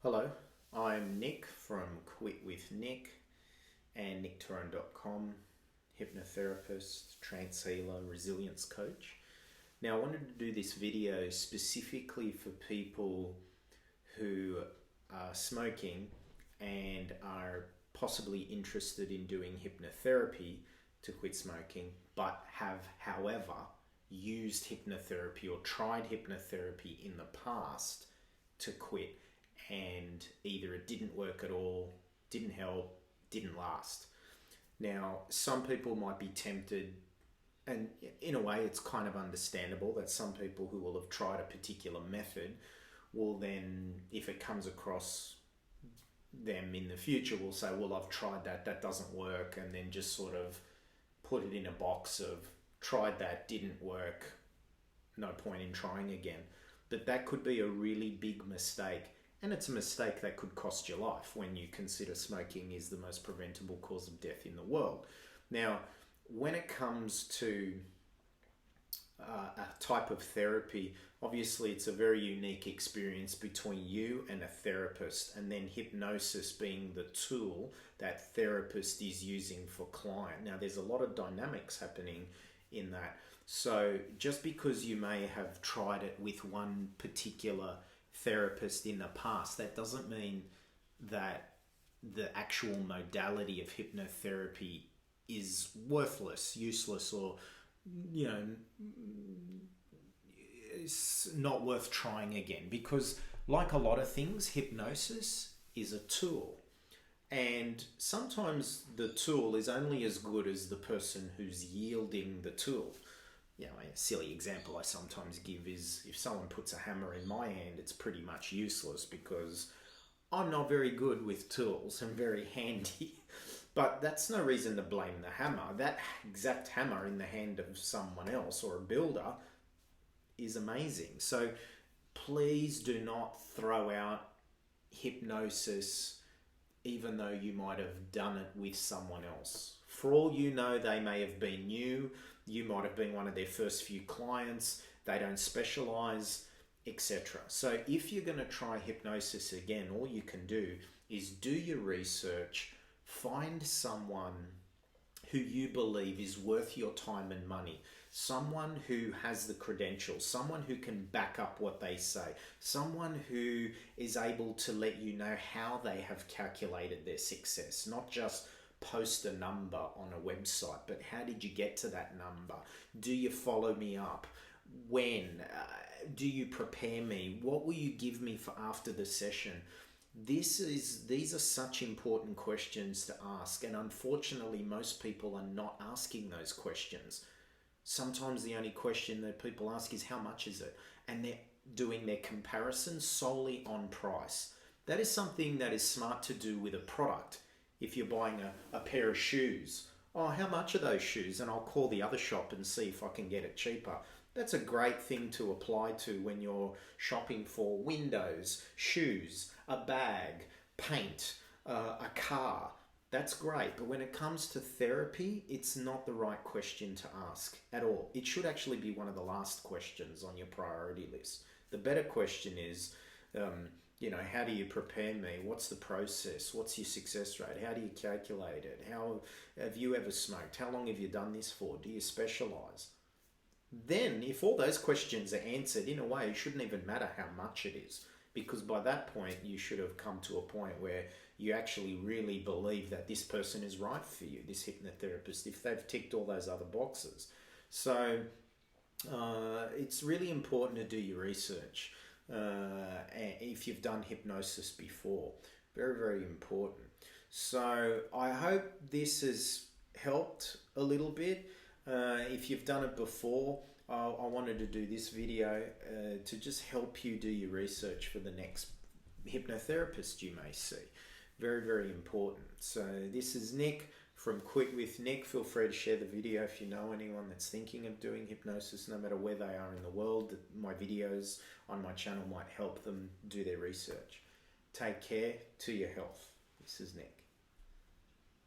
Hello, I'm Nick from Quit with Nick and nicktorone.com, hypnotherapist, trance healer, resilience coach. Now, I wanted to do this video specifically for people who are smoking and are possibly interested in doing hypnotherapy to quit smoking, but have, however, used hypnotherapy or tried hypnotherapy in the past to quit, and either it didn't work at all, didn't help, didn't last. Now, some people might be tempted, and in a way, it's kind of understandable that some people who will have tried a particular method will then, if it comes across them in the future, will say, well, I've tried that, that doesn't work, and then just sort of put it in a box of tried that, didn't work, no point in trying again. But that could be a really big mistake. And it's a mistake that could cost your life when you consider smoking is the most preventable cause of death in the world. Now, when it comes to a type of therapy, obviously it's a very unique experience between you and a therapist, and then hypnosis being the tool that therapist is using for client. Now, there's a lot of dynamics happening in that. So just because you may have tried it with one particular therapist in the past, that doesn't mean that the actual modality of hypnotherapy is worthless, useless, or it's not worth trying again. Because like a lot of things, hypnosis is a tool, and sometimes the tool is only as good as the person who's yielding the tool. A silly example I sometimes give is if someone puts a hammer in my hand, it's pretty much useless because I'm not very good with tools and very handy. But that's no reason to blame the hammer. That exact hammer in the hand of someone else or a builder is amazing. So please do not throw out hypnosis even though you might have done it with someone else. For all you know, they may have been new. You might have been one of their first few clients. They don't specialize, etc. So if you're going to try hypnosis again, all you can do is do your research, find someone who you believe is worth your time and money, someone who has the credentials, someone who can back up what they say, someone who is able to let you know how they have calculated their success, not just post a number on a website, but how did you get to that number? Do you follow me up? When? Do you prepare me? What will you give me for after the session? These are such important questions to ask, and unfortunately most people are not asking those questions. Sometimes the only question that people ask is how much is it? And they're doing their comparison solely on price. That is something that is smart to do with a product. If you're buying a pair of shoes, oh, how much are those shoes? And I'll call the other shop and see if I can get it cheaper. That's a great thing to apply to when you're shopping for windows, shoes, a bag, paint, a car. That's great. But when it comes to therapy, it's not the right question to ask at all. It should actually be one of the last questions on your priority list. The better question is, how do you prepare me? What's the process? What's your success rate? How do you calculate it? How have you ever smoked? How long have you done this for? Do you specialize? Then, if all those questions are answered, in a way, it shouldn't even matter how much it is, because by that point, you should have come to a point where you actually really believe that this person is right for you, this hypnotherapist, if they've ticked all those other boxes. So, it's really important to do your research. If you've done hypnosis before, very, very important. So I hope this has helped a little bit. If you've done it before, I wanted to do this video to just help you do your research for the next hypnotherapist you may see. Very, very important. So this is Nick from Quit with Nick. Feel free to share the video if you know anyone that's thinking of doing hypnosis, no matter where they are in the world. My videos on my channel might help them do their research. Take care. To your health. This is Nick.